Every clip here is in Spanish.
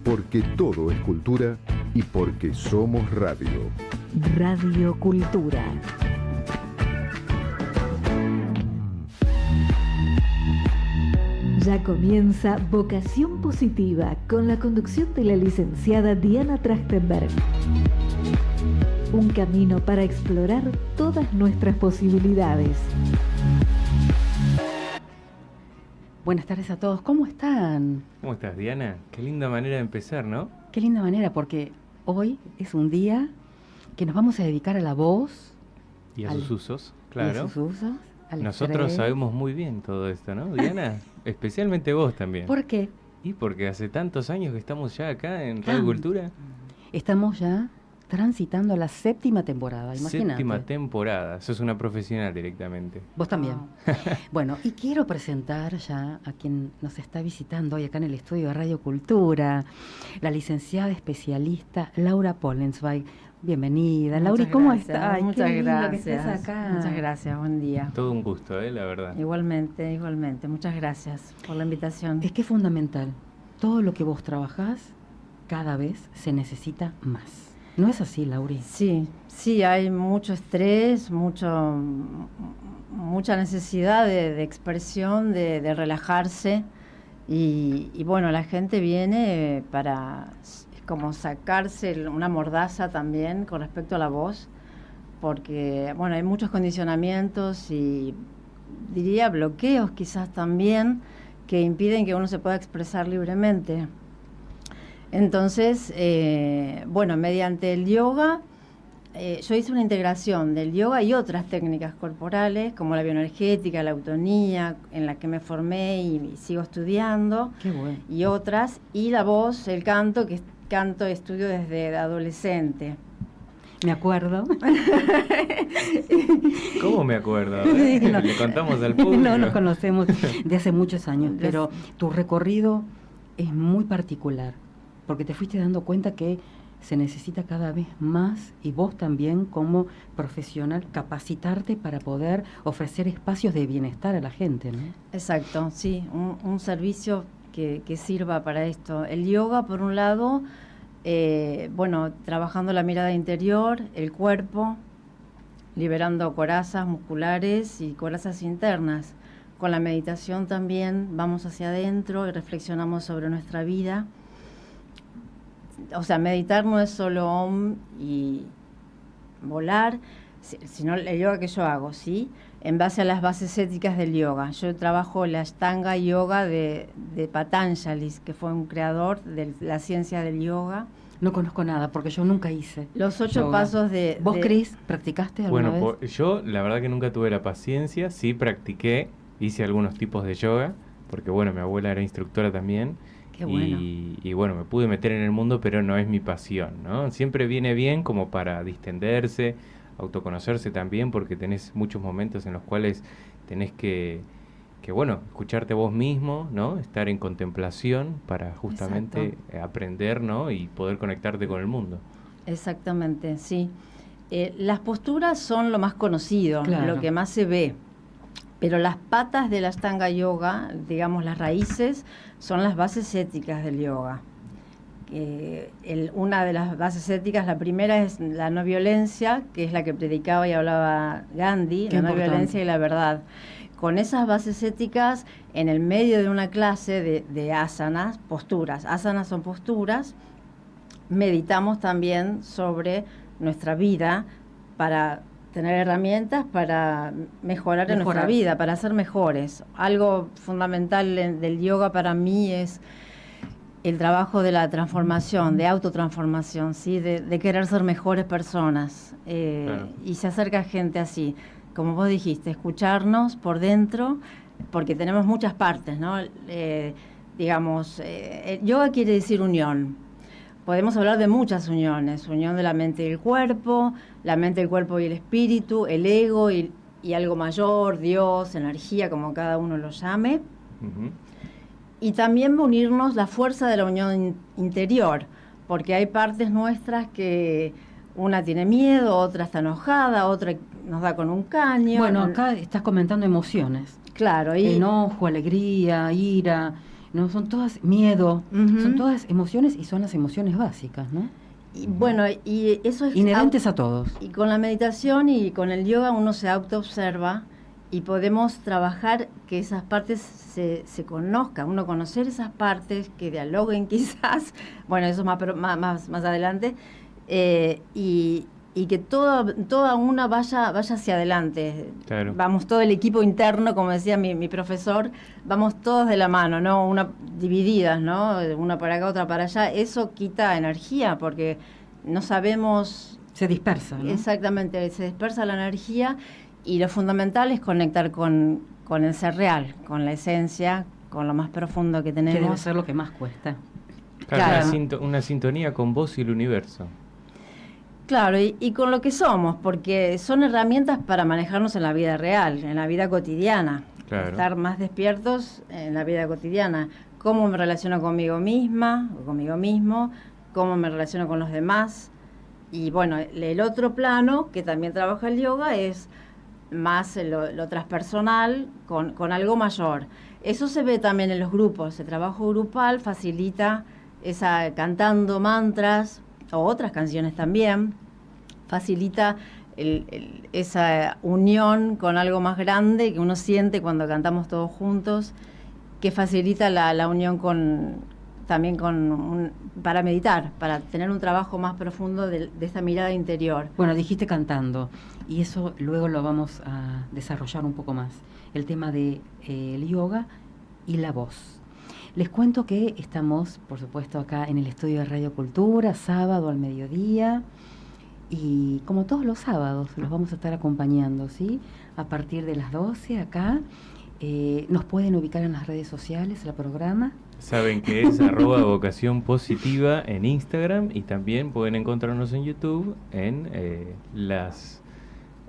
porque todo es cultura y porque somos radio. Radio Cultura. Ya comienza Vocación Positiva con la conducción de la licenciada Diana Trachtenberg. Un camino para explorar todas nuestras posibilidades. Buenas tardes a todos, ¿cómo están? ¿Cómo estás, Diana? Qué linda manera de empezar, ¿no? Qué linda manera, porque hoy es un día que nos vamos a dedicar a la voz. Y a sus usos, claro. Y a sus usos. Nosotros sabemos muy bien todo esto, ¿no, Diana? Especialmente vos también. ¿Por qué? Y porque hace tantos años que estamos ya acá en Radio Cultura. Estamos ya transitando la 7ª temporada, imagínate. 7ª temporada, sos una profesional directamente. Vos también. Bueno, y quiero presentar ya a quien nos está visitando hoy acá en el estudio de Radio Cultura, la licenciada especialista Laura Pollensweig. Bienvenida, Laura, ¿cómo estás? Muchas gracias. Que estés acá. Muchas gracias, buen día. Todo un gusto, la verdad. Igualmente. Muchas gracias por la invitación. Es que es fundamental. Todo lo que vos trabajás, cada vez se necesita más. ¿No es así, Lauri? Sí, hay mucho estrés, mucha necesidad de expresión, de relajarse. Y bueno, la gente viene para como sacarse una mordaza también con respecto a la voz, porque bueno, hay muchos condicionamientos y diría bloqueos quizás también que impiden que uno se pueda expresar libremente. Entonces, bueno, mediante el yoga, yo hice una integración del yoga y otras técnicas corporales, como la bioenergética, la autonía, en la que me formé y sigo estudiando. Qué bueno. Y otras, y la voz, el canto, que estudio desde adolescente. Me acuerdo. ¿Cómo me acuerdo? Le contamos al público. No nos conocemos de hace muchos años, pero tu recorrido es muy particular, porque te fuiste dando cuenta que se necesita cada vez más, y vos también como profesional, capacitarte para poder ofrecer espacios de bienestar a la gente, ¿no? Exacto, sí, un servicio que sirva para esto. El yoga, por un lado, bueno, trabajando la mirada interior, el cuerpo, liberando corazas musculares y corazas internas. Con la meditación también vamos hacia adentro y reflexionamos sobre nuestra vida. O sea, meditar no es solo om y volar, sino el yoga que yo hago, ¿sí? En base a las bases éticas del yoga. Yo trabajo la Ashtanga Yoga de Patanjali, que fue un creador de la ciencia del yoga. No conozco nada, porque yo nunca hice los 8 yoga. pasos de... ¿Vos, Cris, practicaste alguna vez? Yo la verdad que nunca tuve la paciencia, sí practiqué, hice algunos tipos de yoga, porque bueno, mi abuela era instructora también. Qué bueno. Y bueno, me pude meter en el mundo, pero no es mi pasión, ¿no? Siempre viene bien como para distenderse, autoconocerse también, porque tenés muchos momentos en los cuales tenés que bueno, escucharte vos mismo, ¿no? Estar en contemplación para justamente aprender, ¿no? Y poder conectarte con el mundo. Exactamente, sí. Las posturas son lo más conocido, claro, lo que más se ve. Pero las patas del Ashtanga Yoga, digamos las raíces, son las bases éticas del yoga. Una de las bases éticas, la primera es la no violencia, que es la que predicaba y hablaba Gandhi, la no violencia y la verdad. Con esas bases éticas, en el medio de una clase de asanas, posturas. Asanas son posturas. Meditamos también sobre nuestra vida para tener herramientas para mejorar en nuestra vida, para ser mejores. Algo fundamental del yoga para mí es el trabajo de la transformación, de autotransformación, ¿sí? de querer ser mejores personas. Claro. Y se acerca gente así, como vos dijiste, escucharnos por dentro, porque tenemos muchas partes, ¿no? Digamos, yoga quiere decir unión. Podemos hablar de muchas uniones, unión de la mente y el cuerpo, la mente, el cuerpo y el espíritu, el ego y algo mayor, Dios, energía, como cada uno lo llame. Uh-huh. Y también unirnos la fuerza de la unión interior, porque hay partes nuestras que una tiene miedo, otra está enojada, otra nos da con un caño. Bueno, acá estás comentando emociones. Claro. Enojo, alegría, ira, ¿no? Son todas miedo, Ujú. son todas emociones y son las emociones básicas, ¿no? Y bueno, y eso es Inherentes a todos. Y con la meditación y con el yoga uno se autoobserva y podemos trabajar que esas partes se conozcan, uno conocer esas partes, que dialoguen quizás, bueno, eso más adelante, y que toda una vaya hacia adelante. Claro. Vamos todo el equipo interno, como decía mi profesor, vamos todos de la mano, ¿no? Divididas, ¿no? Una para acá, otra para allá. Eso quita energía porque no sabemos... Se dispersa, ¿no? Exactamente, se dispersa la energía y lo fundamental es conectar con el ser real, con la esencia, con lo más profundo que tenemos. Que debe ser lo que más cuesta. Claro, Claro. una sintonía con vos y el universo. Claro, y con lo que somos, porque son herramientas para manejarnos en la vida real, en la vida cotidiana. Claro. Estar más despiertos en la vida cotidiana. Cómo me relaciono conmigo misma o conmigo mismo, cómo me relaciono con los demás. Y bueno, el otro plano que también trabaja el yoga es más lo transpersonal con algo mayor. Eso se ve también en los grupos. El trabajo grupal facilita esa cantando mantras o otras canciones también, facilita esa unión con algo más grande que uno siente cuando cantamos todos juntos, que facilita la unión también para meditar, para tener un trabajo más profundo de esta mirada interior. Bueno, dijiste cantando, y eso luego lo vamos a desarrollar un poco más. El tema de el yoga y la voz. Les cuento que estamos, por supuesto, acá en el estudio de Radio Cultura, sábado al mediodía, y como todos los sábados los vamos a estar acompañando, ¿sí? A partir de las 12 acá. Nos pueden ubicar en las redes sociales, el programa. Saben que es @vocación positiva en Instagram y también pueden encontrarnos en YouTube en las...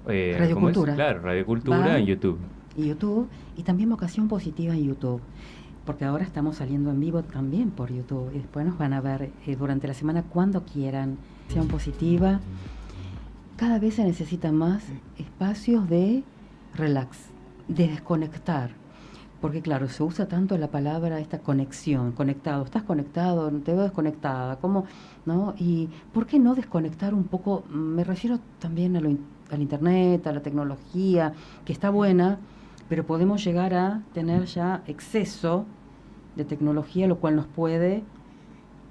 Radio ¿cómo es? Cultura. Claro, Radio Cultura Va. en YouTube. Y YouTube, y también Vocación Positiva en YouTube, porque ahora estamos saliendo en vivo también por YouTube, y después nos van a ver durante la semana cuando quieran. Vocación Positiva, cada vez se necesitan más espacios de relax, de desconectar, porque claro, se usa tanto la palabra esta conexión, conectado, estás conectado, te veo desconectada, ¿cómo? ¿No? Y ¿por qué no desconectar un poco? Me refiero también al internet, a la tecnología, que está buena, pero podemos llegar a tener ya exceso de tecnología, lo cual nos puede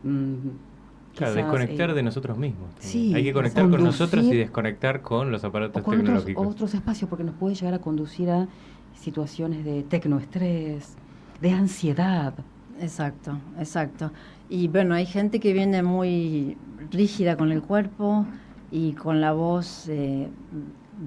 Claro, quizás, desconectar de nosotros mismos. sí, Hay que conectar conducir, con nosotros y desconectar con los aparatos o con tecnológicos. otros espacios, porque nos puede llegar a conducir a situaciones de tecnoestrés, de ansiedad. Exacto, exacto. Y bueno, hay gente que viene muy rígida con el cuerpo y con la voz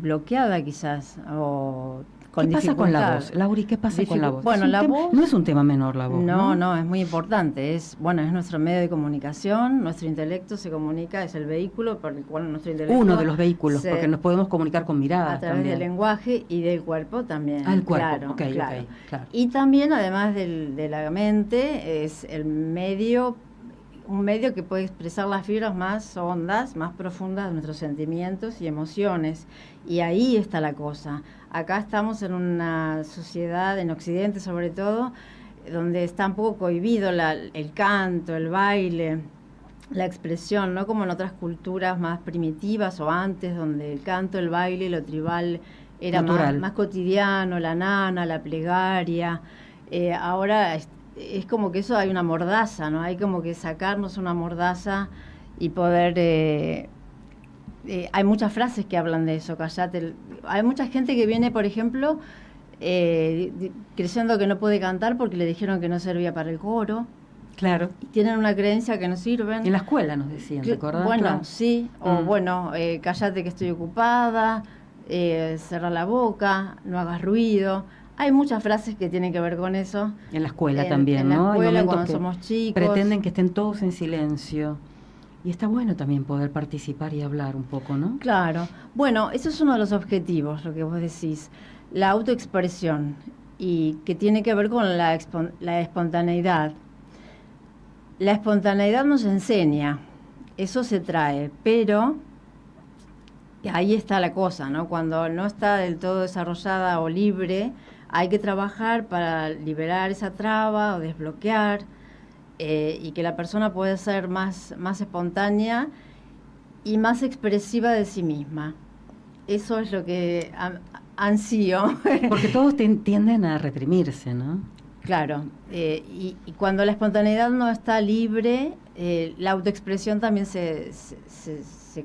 bloqueada quizás, o con ¿Qué pasa con la dificultad. voz? Lauri, ¿qué pasa con la voz? Bueno, Es un la tema- voz... no es un tema menor la voz. No, es muy importante. Es nuestro medio de comunicación, nuestro intelecto se comunica, es el vehículo por el cual nuestro intelecto... Uno de los vehículos, se- porque nos podemos comunicar con miradas a través también. del lenguaje y del cuerpo también. Ah, el cuerpo, claro, ok, claro. ok, claro. Y también, además de la mente, es un medio que puede expresar las fibras más hondas, más profundas de nuestros sentimientos y emociones. Y ahí está la cosa. Acá estamos en una sociedad, en Occidente sobre todo, donde está un poco cohibido el canto, el baile, la expresión, no como en otras culturas más primitivas o antes, donde el canto, el baile y lo tribal era más cotidiano, la nana, la plegaria. Ahora es como que eso hay una mordaza, ¿no? Hay como que sacarnos una mordaza y poder... hay muchas frases que hablan de eso, callate. Hay mucha gente que viene, por ejemplo, creyendo que no puede cantar porque le dijeron que no servía para el coro. Claro. Y tienen una creencia que no sirven. En la escuela nos decían, ¿te acordás? Bueno, Claro. sí. O callate que estoy ocupada, cerra la boca, no hagas ruido. Hay muchas frases que tienen que ver con eso. En la escuela también, en ¿no? la Hay escuela, momentos cuando que somos chicos. pretenden que estén todos en silencio. Y está bueno también poder participar y hablar un poco, ¿no? Claro. Bueno, eso es uno de los objetivos, lo que vos decís. La autoexpresión, y que tiene que ver con la espontaneidad. La espontaneidad nos enseña, eso se trae, pero ahí está la cosa, ¿no? Cuando no está del todo desarrollada o libre, hay que trabajar para liberar esa traba o desbloquear, y que la persona pueda ser más espontánea y más expresiva de sí misma. Eso es lo que ansío. Porque todos tienden a reprimirse, ¿no? Claro, y cuando la espontaneidad no está libre, la autoexpresión también se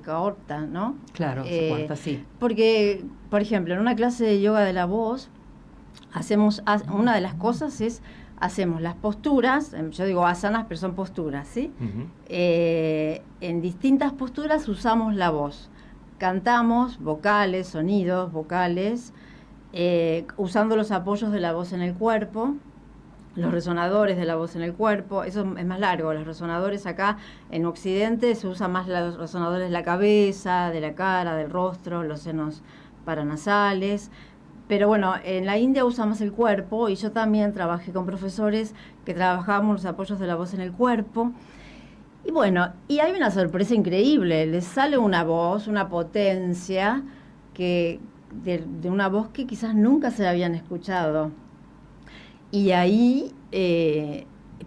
corta, ¿no? Claro, se corta, sí. Porque, por ejemplo, en una clase de yoga de la voz, una de las cosas es, hacemos las posturas, yo digo asanas, pero son posturas, ¿sí? Ujú. En distintas posturas usamos la voz. Cantamos vocales, sonidos vocales, usando los apoyos de la voz en el cuerpo, los resonadores de la voz en el cuerpo. Eso es más largo. Los resonadores acá en Occidente se usan más los resonadores de la cabeza, de la cara, del rostro, los senos paranasales. Pero bueno, en la India usa más el cuerpo, y yo también trabajé con profesores que trabajábamos los apoyos de la voz en el cuerpo. Y bueno, y hay una sorpresa increíble, les sale una voz, una potencia de una voz que quizás nunca se habían escuchado. Y ahí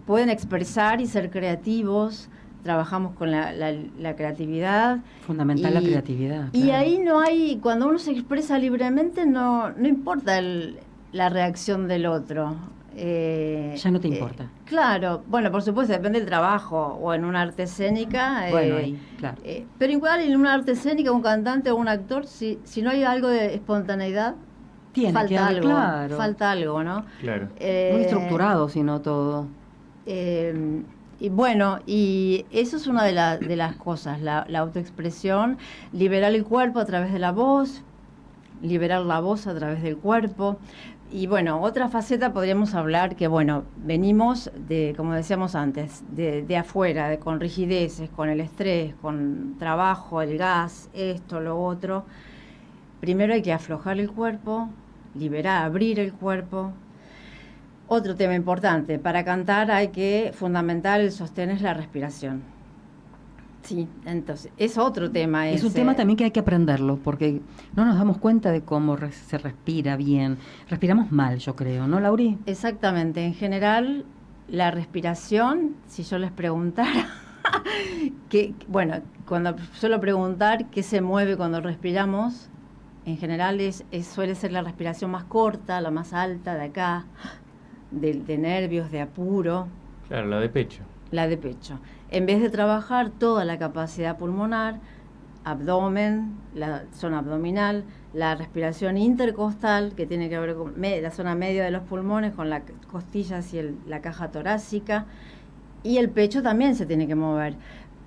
pueden expresar y ser creativos. Trabajamos con la creatividad. Fundamental la creatividad. Y claro. ahí no hay, cuando uno se expresa libremente, no importa la reacción del otro. Ya no te importa. Claro, bueno, por supuesto, depende del trabajo, o en una arte escénica. Bueno, ahí, claro. Pero igual en una arte escénica, un cantante o un actor, si no hay algo de espontaneidad, falta algo, claro. falta algo, ¿no? Claro. Muy estructurado, sino todo. Y bueno, y eso es una de las cosas, la autoexpresión, liberar el cuerpo a través de la voz, liberar la voz a través del cuerpo. Y bueno, otra faceta podríamos hablar que, bueno, venimos de, como decíamos antes, de afuera, con rigideces, con el estrés, con trabajo, el gas, esto, lo otro. Primero hay que aflojar el cuerpo, liberar, abrir el cuerpo. Otro tema importante, para cantar hay que, fundamental, el sostén es la respiración. Sí, entonces, es otro tema. Es un tema también que hay que aprenderlo, porque no nos damos cuenta de cómo se respira bien. Respiramos mal, yo creo, ¿no, Lauri? Exactamente. En general, la respiración, si yo les preguntara, cuando suelo preguntar qué se mueve cuando respiramos, en general suele ser la respiración más corta, la más alta de acá, de nervios, de apuro. Claro, la de pecho. La de pecho. En vez de trabajar toda la capacidad pulmonar, abdomen, la zona abdominal, la respiración intercostal, que tiene que ver con la zona media de los pulmones, con las costillas y la caja torácica, y el pecho también se tiene que mover.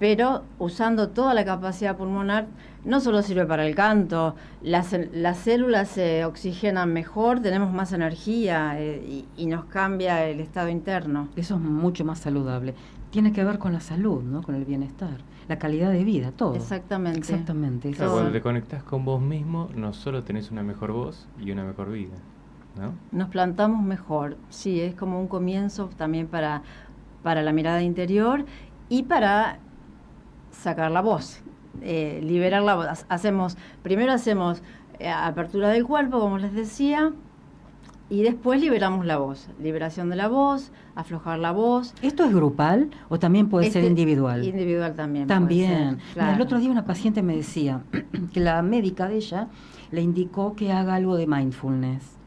Pero usando toda la capacidad pulmonar, no solo sirve para el canto, las células se oxigenan mejor, tenemos más energía, y nos cambia el estado interno. Eso es mucho más saludable. Tiene que ver con la salud, ¿no? Con el bienestar, la calidad de vida, todo. Exactamente. Exactamente. Claro, cuando te conectás con vos mismo, no solo tenés una mejor voz y una mejor vida, ¿no? Nos plantamos mejor, sí, es como un comienzo también para la mirada interior y para sacar la voz, liberar la voz. Primero hacemos apertura del cuerpo, como les decía, y después liberamos la voz. Liberación de la voz, aflojar la voz. ¿Esto es grupal o también puede ser individual? Individual también. También. Puede ser, claro. Mira, el otro día una paciente me decía que la médica de ella le indicó que haga algo de mindfulness,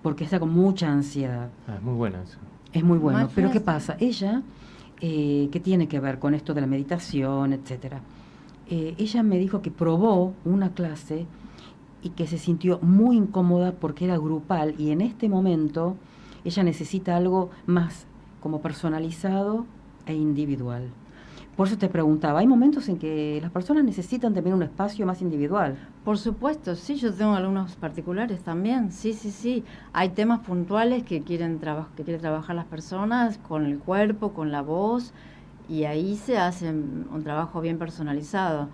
porque está con mucha ansiedad. Es muy bueno eso. Es muy bueno. Mindfulness. Pero ¿qué pasa? Ella, que tiene que ver con esto de la meditación, etcétera, ella me dijo que probó una clase y que se sintió muy incómoda porque era grupal, y en este momento ella necesita algo más como personalizado e individual. Por eso te preguntaba, ¿hay momentos en que las personas necesitan también un espacio más individual? Por supuesto, sí, yo tengo alumnos particulares también, sí. Hay temas puntuales que quieren trabajar las personas con el cuerpo, con la voz, y ahí se hace un trabajo bien personalizado.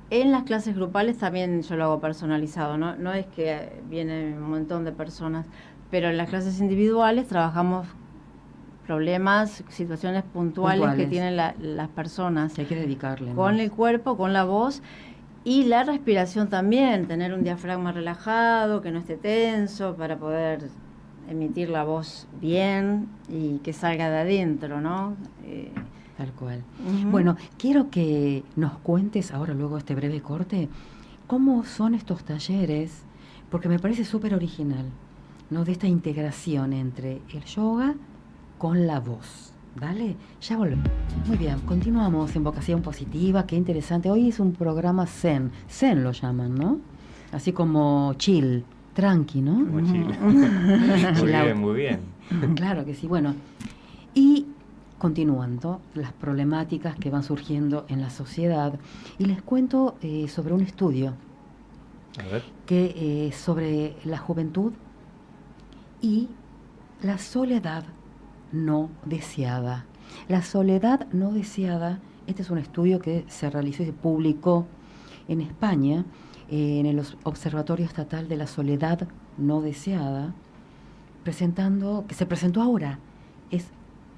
En las clases grupales también yo lo hago personalizado, no es que viene un montón de personas, pero en las clases individuales trabajamos problemas, situaciones puntuales que tienen las personas. Hay que dedicarle. Con el cuerpo, con la voz y la respiración también, tener un diafragma relajado, que no esté tenso para poder emitir la voz bien y que salga de adentro, ¿no? Tal cual. Bueno, quiero que nos cuentes ahora, luego de este breve corte, cómo son estos talleres, porque me parece súper original, ¿no? De esta integración entre el yoga con la voz. Dale, ya volvemos. Muy bien, continuamos en Vocación Positiva, qué interesante. Hoy es un programa Zen lo llaman, ¿no? Así como chill, tranqui, ¿no? Como chill. Muy bien. Claro que sí, bueno. Y continuando las problemáticas que van surgiendo en la sociedad, y les cuento sobre un estudio A ver. que sobre la juventud y la soledad no deseada. La soledad no deseada, este es un estudio que se realizó y se publicó en España, en el Observatorio Estatal de la Soledad No Deseada, que se presentó ahora, es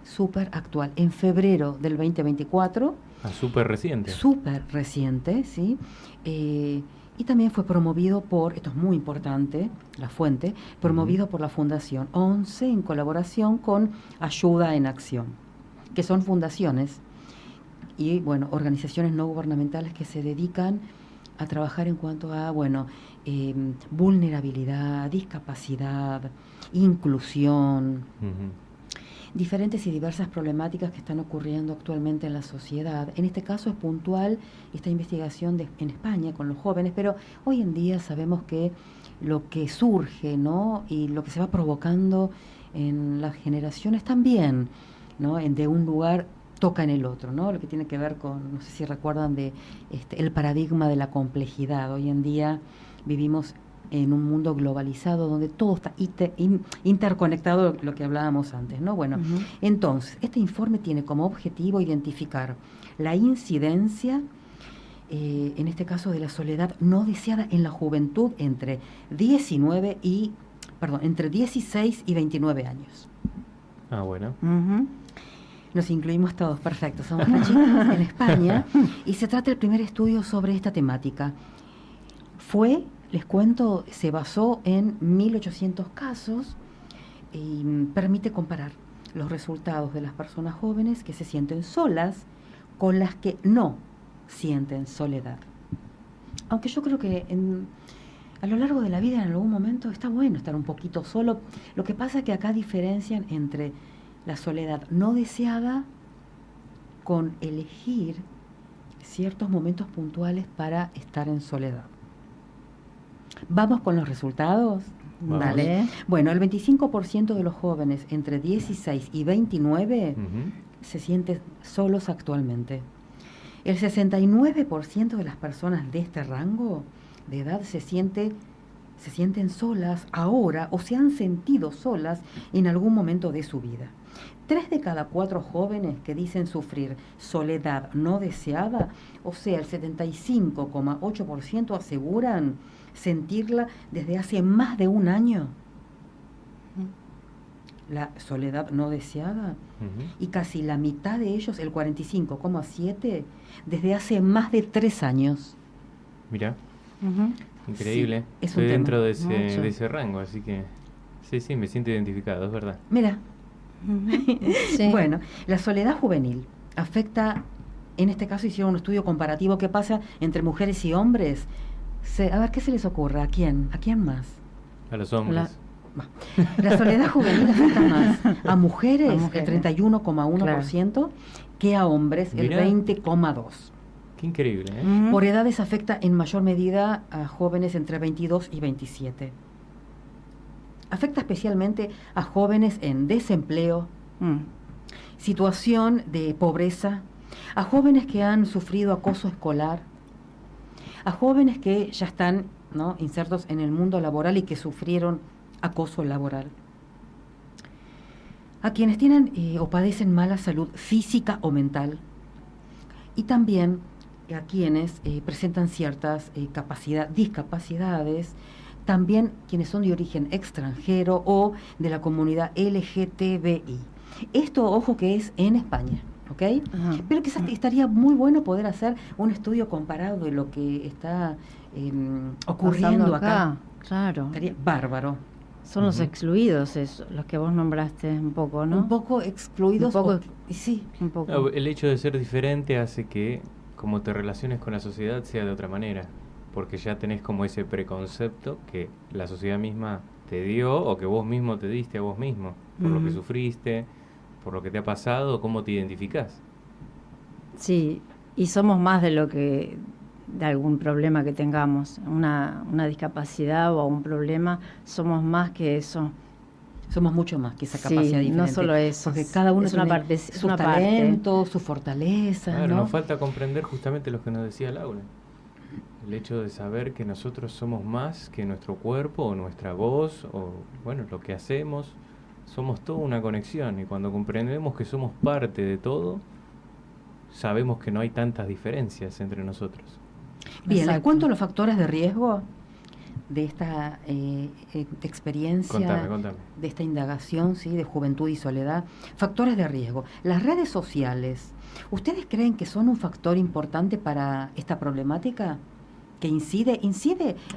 súper actual, en febrero del 2024. Súper reciente. Súper reciente, ¿sí? Y también fue promovido por, esto es muy importante, la fuente, promovido por la Fundación 11 en colaboración con Ayuda en Acción, que son fundaciones y, bueno, organizaciones no gubernamentales que se dedican a trabajar en cuanto a, bueno, vulnerabilidad, discapacidad, inclusión, diferentes y diversas problemáticas que están ocurriendo actualmente en la sociedad. En este caso es puntual esta investigación en España con los jóvenes, pero hoy en día sabemos que lo que surge, ¿no? Y lo que se va provocando en las generaciones también, ¿no? De un lugar toca en el otro, ¿no? Lo que tiene que ver con, no sé si recuerdan de el paradigma de la complejidad. Hoy en día vivimos en un mundo globalizado donde todo está interconectado, lo que hablábamos antes, ¿no? Bueno, entonces, este informe tiene como objetivo identificar la incidencia, en este caso de la soledad no deseada en la juventud entre 16 y 29 años. Ah, bueno. Nos incluimos todos, perfecto, somos las chicas en España, y se trata del primer estudio sobre esta temática. Les cuento, se basó en 1.800 casos y permite comparar los resultados de las personas jóvenes que se sienten solas con las que no sienten soledad. Aunque yo creo que a lo largo de la vida en algún momento está bueno estar un poquito solo. Lo que pasa es que acá diferencian entre la soledad no deseada con elegir ciertos momentos puntuales para estar en soledad. ¿Vamos con los resultados? Vamos. Dale. Bueno, el 25% de los jóvenes entre 16 y 29 se sienten solos actualmente. El 69% de las personas de este rango de edad se sienten solas ahora o se han sentido solas en algún momento de su vida. 3 de cada 4 jóvenes que dicen sufrir soledad no deseada, o sea, el 75,8% aseguran sentirla desde hace más de un año. La soledad no deseada. Y casi la mitad de ellos, el 45,7%, desde hace más de 3 años. Mira, increíble. Sí, es Estoy un dentro tema. de ese rango, así que sí, me siento identificado, es verdad. Mira. Sí. Bueno, la soledad juvenil afecta, en este caso hicieron un estudio comparativo, ¿qué pasa entre mujeres y hombres? A ver, ¿qué se les ocurre? ¿A quién? ¿A quién más? A los hombres. La soledad juvenil afecta más a mujeres, el 31,1%, claro, que a hombres, Mirá. el 20,2%. Qué increíble, ¿eh? Por edades afecta en mayor medida a jóvenes entre 22 y 27. Afecta especialmente a jóvenes en desempleo, situación de pobreza, a jóvenes que han sufrido acoso escolar, a jóvenes que ya están, ¿no?, insertos en el mundo laboral y que sufrieron acoso laboral, a quienes tienen o padecen mala salud física o mental, y también a quienes presentan ciertas discapacidades, también quienes son de origen extranjero o de la comunidad LGTBI. Esto, ojo, que es en España, ¿ok? Pero quizás estaría muy bueno poder hacer un estudio comparado de lo que está ocurriendo acá. Claro. Estaría bárbaro. Son los excluidos, los que vos nombraste un poco, ¿no? Un poco excluidos. Un poco, sí. Un poco. El hecho de ser diferente hace que, como te relaciones con la sociedad, sea de otra manera. Porque ya tenés como ese preconcepto que la sociedad misma te dio o que vos mismo te diste a vos mismo. Por lo que sufriste, por lo que te ha pasado, cómo te identificás. Sí, y somos más de algún problema que tengamos, una discapacidad o un problema, somos más que eso. Somos mucho más que esa capacidad diferente. No solo eso, porque cada uno es una tiene parte, su talento, su fortaleza. Claro, ¿no? nos falta comprender justamente lo que nos decía Laura. El hecho de saber que nosotros somos más que nuestro cuerpo o nuestra voz o, bueno, lo que hacemos. Somos toda una conexión y cuando comprendemos que somos parte de todo, sabemos que no hay tantas diferencias entre nosotros. Bien, Exacto. les cuento los factores de riesgo de esta experiencia, Contame. de esta indagación, ¿sí?, de juventud y soledad. Factores de riesgo. Las redes sociales, ¿ustedes creen que son un factor importante para esta problemática? ¿Que incide?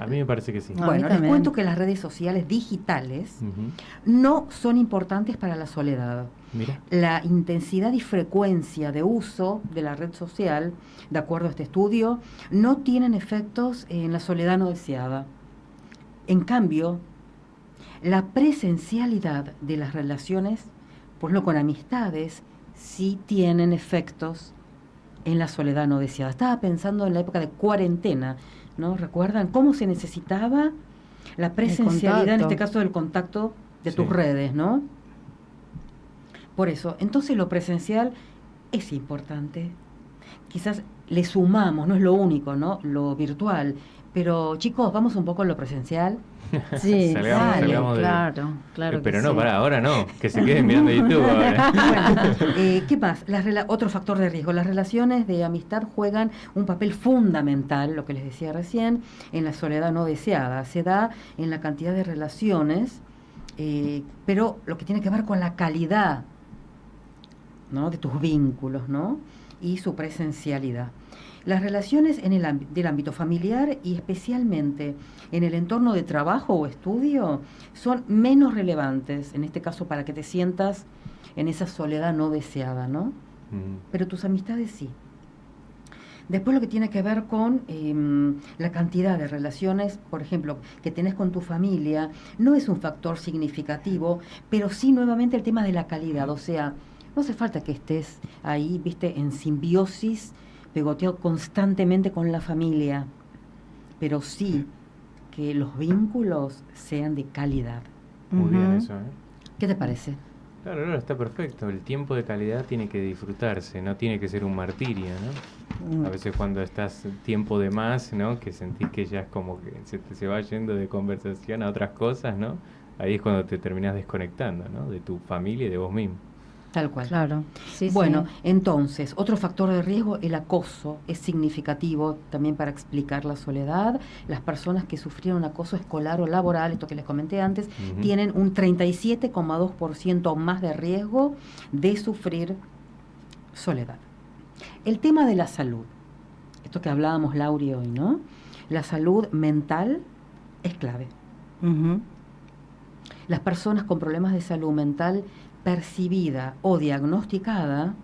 A mí me parece que sí. No, a Bueno, mí les también. cuento que las redes sociales digitales Ujú. no son importantes para la soledad. Mira. La intensidad y frecuencia de uso de la red social, de acuerdo a este estudio, no tienen efectos en la soledad no deseada. En cambio, la presencialidad de las relaciones, por lo con amistades, sí tienen efectos en la soledad no deseada. Estaba pensando en la época de cuarentena, ¿no? ¿Recuerdan cómo se necesitaba la presencialidad, en este caso del contacto de tus redes, ¿no? Por eso, entonces lo presencial es importante. Quizás le sumamos, no es lo único, ¿no? Lo virtual. Pero chicos, vamos un poco a lo presencial. Sí, salgamos claro. Pero que no, sí. ahora no, que se queden mirando YouTube ahora. Bueno, ¿qué más? Otro factor de riesgo. Las relaciones de amistad juegan un papel fundamental, lo que les decía recién, en la soledad no deseada. Se da en la cantidad de relaciones, pero lo que tiene que ver con la calidad, ¿no?, de tus vínculos, ¿no?, y su presencialidad. Las relaciones en del ámbito familiar y especialmente en el entorno de trabajo o estudio son menos relevantes, en este caso para que te sientas en esa soledad no deseada, ¿no? Pero tus amistades sí. Después lo que tiene que ver con la cantidad de relaciones, por ejemplo, que tenés con tu familia, no es un factor significativo, pero sí nuevamente el tema de la calidad, o sea, no hace falta que estés ahí, viste, en simbiosis, pegoteado constantemente con la familia, pero sí que los vínculos sean de calidad. Muy bien eso, ¿eh? ¿Qué te parece? Claro, está perfecto. El tiempo de calidad tiene que disfrutarse, no tiene que ser un martirio, ¿no? A veces cuando estás tiempo de más, ¿no?, que sentís que ya es como que se va yendo de conversación a otras cosas, ¿no? Ahí es cuando te terminás desconectando, ¿no?, de tu familia y de vos mismo. Tal cual. Claro. Sí, bueno, sí. entonces, otro factor de riesgo, el acoso, es significativo también para explicar la soledad. Las personas que sufrieron acoso escolar o laboral, esto que les comenté antes, tienen un 37,2% más de riesgo de sufrir soledad. El tema de la salud, esto que hablábamos Lauri hoy, ¿no? La salud mental es clave. Las personas con problemas de salud mental percibida o diagnosticada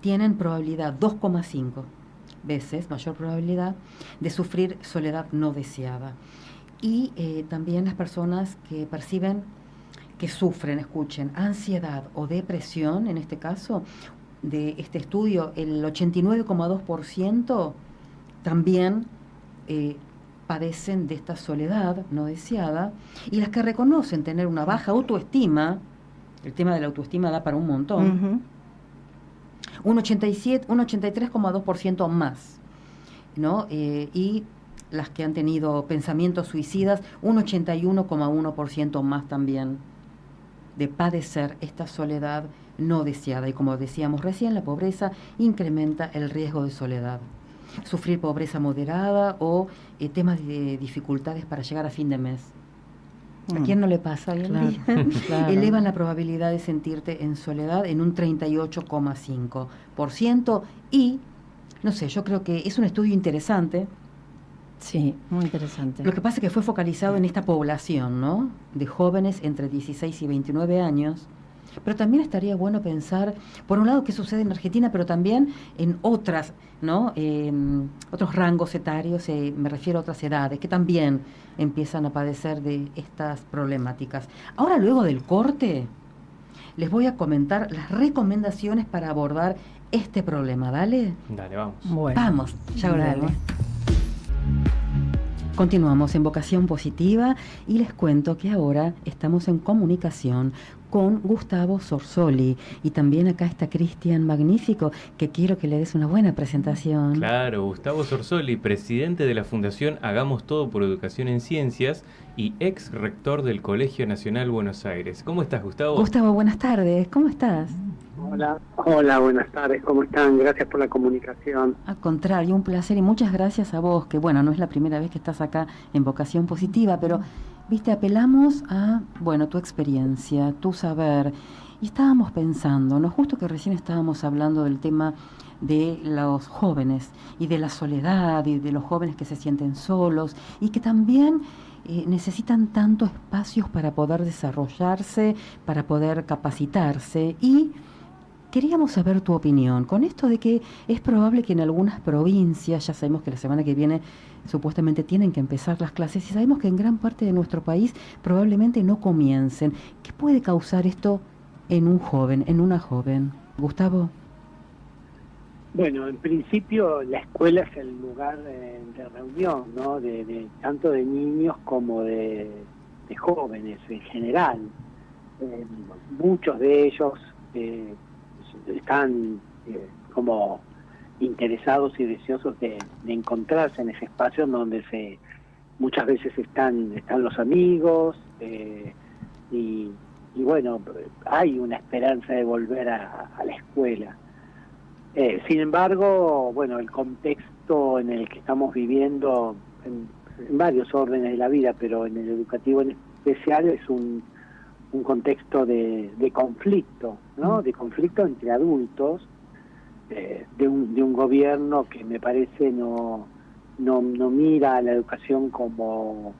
tienen probabilidad 2,5 veces, mayor probabilidad, de sufrir soledad no deseada. Y también las personas que perciben que sufren, escuchen, ansiedad o depresión, en este caso, de este estudio, el 89,2% también padecen de esta soledad no deseada, y las que reconocen tener una baja autoestima, el tema de la autoestima da para un montón, un 83,2% más, ¿no? Y las que han tenido pensamientos suicidas, un 81,1% más también de padecer esta soledad no deseada. Y como decíamos recién, la pobreza incrementa el riesgo de soledad. Sufrir pobreza moderada o temas de dificultades para llegar a fin de mes. ¿A quién no le pasa hoy en día? Claro. Elevan la probabilidad de sentirte en soledad en un 38,5%. Y, no sé, yo creo que es un estudio interesante Sí, muy interesante. Lo que pasa es que fue focalizado en esta población, ¿no? De jóvenes entre 16 y 29 años. Pero también estaría bueno pensar, por un lado, qué sucede en Argentina, pero también en otras, ¿no? Otros rangos etarios, me refiero a otras edades, que también empiezan a padecer de estas problemáticas. Ahora, luego del corte, les voy a comentar las recomendaciones para abordar este problema, ¿dale? Dale, vamos. Bueno, Vamos, ya dale. volvemos. Continuamos en Vocación Positiva y les cuento que ahora estamos en comunicación con Gustavo Sorsoli y también acá está Cristian Magnífico, que quiero que le des una buena presentación. Claro, Gustavo Sorsoli, presidente de la Fundación Hagamos Todo por Educación en Ciencias y ex rector del Colegio Nacional Buenos Aires. ¿Cómo estás, Gustavo? Gustavo, buenas tardes, ¿cómo estás? Hola, buenas tardes, ¿cómo están? Gracias por la comunicación. Al contrario, un placer y muchas gracias a vos, que bueno, no es la primera vez que estás acá en Vocación Positiva, pero, viste, apelamos a, bueno, tu experiencia, tu saber, y estábamos pensando, ¿no? Justo que recién estábamos hablando del tema de los jóvenes y de la soledad y de los jóvenes que se sienten solos y que también necesitan tantos espacios para poder desarrollarse, para poder capacitarse y queríamos saber tu opinión con esto de que es probable que en algunas provincias, ya sabemos que la semana que viene supuestamente tienen que empezar las clases y sabemos que en gran parte de nuestro país probablemente no comiencen. ¿Qué puede causar esto en un joven, en una joven? Gustavo. Bueno, en principio la escuela es el lugar de reunión, ¿no? De tanto de niños como de jóvenes en general. Muchos de ellos están como interesados y deseosos de encontrarse en ese espacio en donde muchas veces están los amigos y bueno, hay una esperanza de volver a la escuela. Sin embargo, bueno, el contexto en el que estamos viviendo en varios órdenes de la vida, pero en el educativo en especial es un contexto de conflicto, ¿no? De conflicto entre adultos, de un gobierno que me parece no mira a la educación como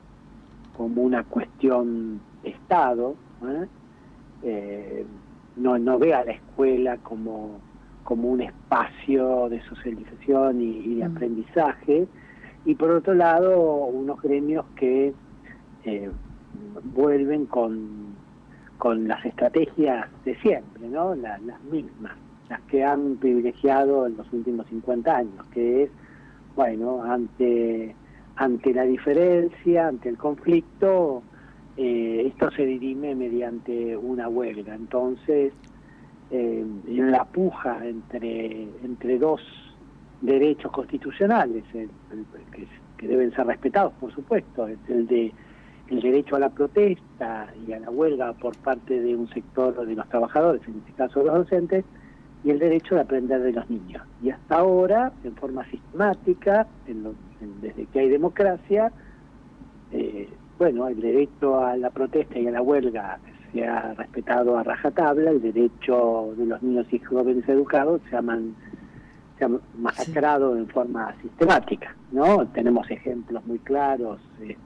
una cuestión de Estado, no ve a la escuela como un espacio de socialización y de aprendizaje, y por otro lado unos gremios que vuelven con las estrategias de siempre, ¿no? Las mismas, las que han privilegiado en los últimos 50 años, que es, bueno, ante la diferencia, ante el conflicto, esto se dirime mediante una huelga. Entonces, en la puja entre dos derechos constitucionales, que deben ser respetados, por supuesto, el derecho a la protesta y a la huelga por parte de un sector de los trabajadores, en este caso los docentes, y el derecho de aprender de los niños. Y hasta ahora, en forma sistemática, desde que hay democracia, bueno, el derecho a la protesta y a la huelga se ha respetado a rajatabla, el derecho de los niños y jóvenes educados se ha masacrado en forma sistemática, ¿no? Tenemos ejemplos muy claros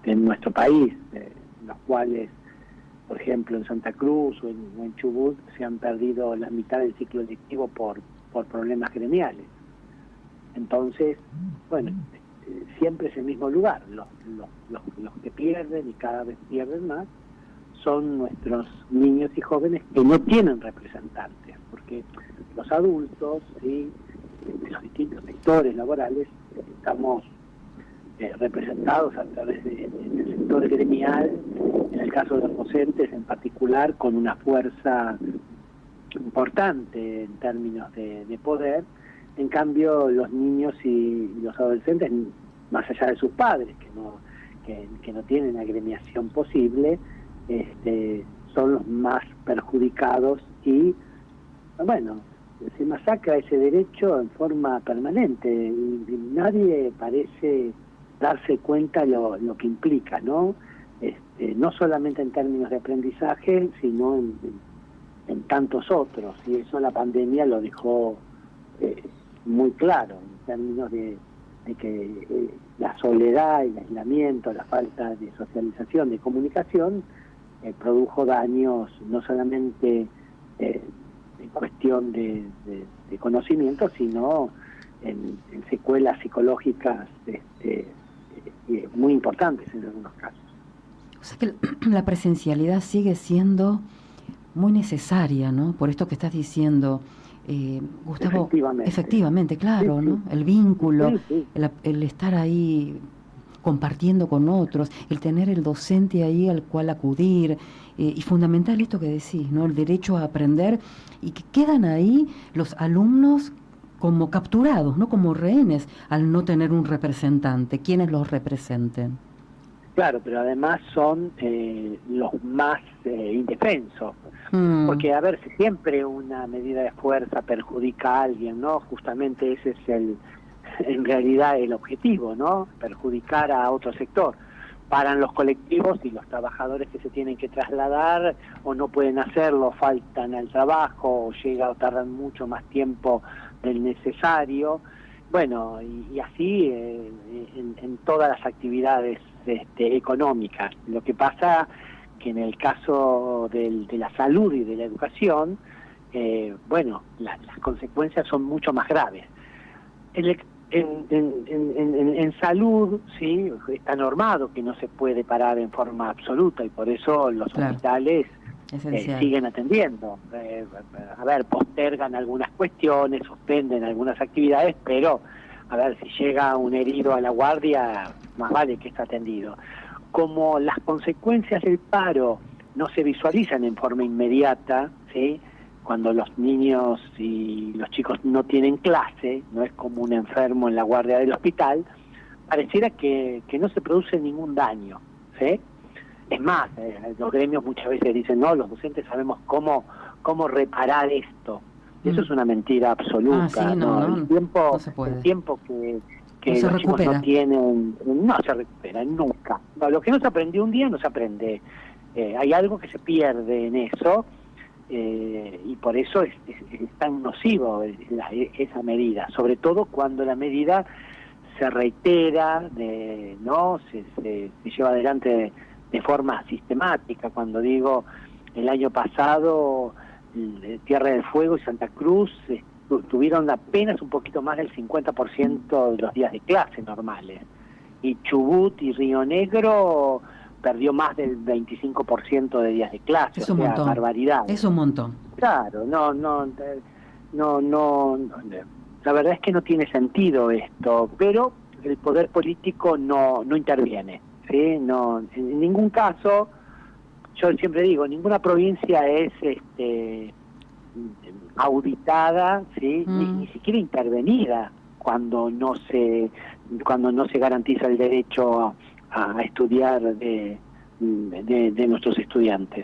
en nuestro país, en los cuales, por ejemplo, en Santa Cruz o en Chubut se han perdido la mitad del ciclo lectivo por problemas gremiales. Entonces, bueno, siempre es el mismo lugar. Los que pierden y cada vez pierden más son nuestros niños y jóvenes que no tienen representantes, porque los adultos y los distintos sectores laborales estamos representados a través del sector gremial, en el caso de los docentes en particular, con una fuerza importante en términos de poder. En cambio, los niños y los adolescentes, más allá de sus padres, que no tienen agremiación posible, son los más perjudicados y, bueno, se masacra ese derecho en forma permanente y nadie parece darse cuenta lo que implica, ¿no? No solamente en términos de aprendizaje, sino en tantos otros, y eso la pandemia lo dejó muy claro en términos de de que la soledad, el aislamiento, la falta de socialización, de comunicación, produjo daños no solamente en cuestión de conocimiento, sino en secuelas psicológicas muy importantes en algunos casos. O sea que la presencialidad sigue siendo muy necesaria, ¿no? Por esto que estás diciendo, Gustavo. Efectivamente, claro, sí, ¿no? El vínculo, sí. El estar ahí compartiendo con otros, el tener el docente ahí al cual acudir, y fundamental esto que decís, ¿no? El derecho a aprender, y que quedan ahí los alumnos como capturados, ¿no? Como rehenes, al no tener un representante, quienes los representen. Claro, pero además son los más indefensos, porque a ver, si siempre una medida de fuerza perjudica a alguien, ¿no? Justamente ese es en realidad el objetivo, ¿no? Perjudicar a otro sector. Paran los colectivos y los trabajadores que se tienen que trasladar o no pueden hacerlo, faltan al trabajo, o tardan mucho más tiempo del necesario. Bueno, y así en todas las actividades económicas. Lo que pasa que en el caso de la salud y de la educación, las consecuencias son mucho más graves. En salud, sí, está normado que no se puede parar en forma absoluta, y por eso los hospitales siguen atendiendo. Postergan algunas cuestiones, suspenden algunas actividades, pero si llega un herido a la guardia, más vale que está atendido. Como las consecuencias del paro no se visualizan en forma inmediata, ¿sí? Cuando los niños y los chicos no tienen clase, no es como un enfermo en la guardia del hospital, pareciera que no se produce ningún daño, ¿sí? Es más, los gremios muchas veces dicen, no, los docentes sabemos cómo reparar esto. Eso es una mentira absoluta. Sí, no, el tiempo, no se puede. El tiempo que los chicos no tienen, no se recupera nunca. No, lo que no se aprendió un día no se aprende. Hay algo que se pierde en eso, y por eso es tan nocivo esa medida, sobre todo cuando la medida se reitera, se lleva adelante de forma sistemática. Cuando digo el año pasado, Tierra del Fuego y Santa Cruz tuvieron apenas un poquito más del 50% de los días de clase normales, y Chubut y Río Negro perdió más del 25% de días de clase. Es un montón. Barbaridad. Es un montón. Claro, no, la verdad es que no tiene sentido esto, pero el poder político no interviene, ¿sí? No, en ningún caso. Yo siempre digo, ninguna provincia es auditada, ¿sí? Ni siquiera intervenida cuando no se garantiza el derecho a estudiar de nuestros estudiantes.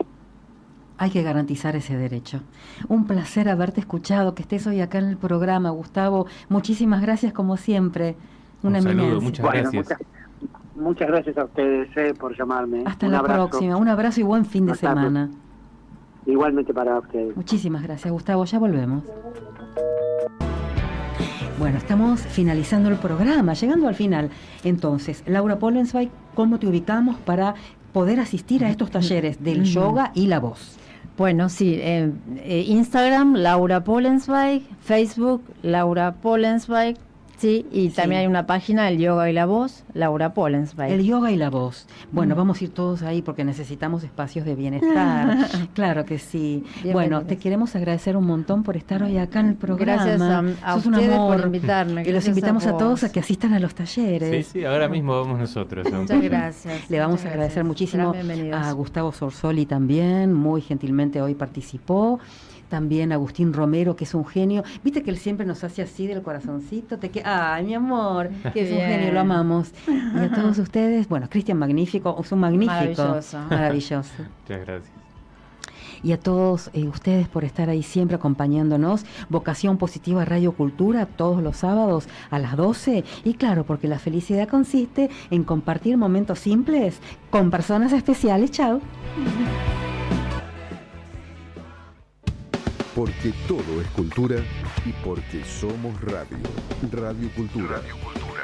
Hay que garantizar ese derecho. Un placer haberte escuchado, que estés hoy acá en el programa, Gustavo. Muchísimas gracias, como siempre. Una saludo, muchas gracias. Muchas gracias a ustedes por llamarme. Hasta la próxima. Un abrazo y buen fin de semana. Igualmente para ustedes. Muchísimas gracias, Gustavo. Ya volvemos. Bueno, estamos finalizando el programa, llegando al final. Entonces, Laura Pollenzweig, ¿cómo te ubicamos para poder asistir a estos talleres del yoga y la voz? Bueno, sí, Instagram, Laura Pollenzweig, Facebook, Laura Pollenzweig. Sí, y también hay una página, El Yoga y la Voz, Laura Pollenzweig. El Yoga y la Voz. Bueno, vamos a ir todos ahí porque necesitamos espacios de bienestar. Claro que sí. Bueno, te queremos agradecer un montón por estar hoy acá en el programa. Gracias a ustedes por invitarme. Y los invitamos a todos a que asistan a los talleres. Sí, ahora mismo vamos nosotros. Muchas gracias. Le vamos a agradecer muchísimo a Gustavo Sorsoli también, muy gentilmente hoy participó. También Agustín Romero, que es un genio. Viste que él siempre nos hace así del corazoncito. ¡Ay, mi amor! Que es un genio, lo amamos. Y a todos ustedes, bueno, Cristian Magnífico, es un magnífico. Maravilloso. Muchas gracias. Y a todos ustedes por estar ahí siempre acompañándonos. Vocación Positiva Radio Cultura, todos los sábados a las 12. Y claro, porque la felicidad consiste en compartir momentos simples con personas especiales. ¡Chao! Porque todo es cultura y porque somos radio. Radio Cultura. Radio Cultura.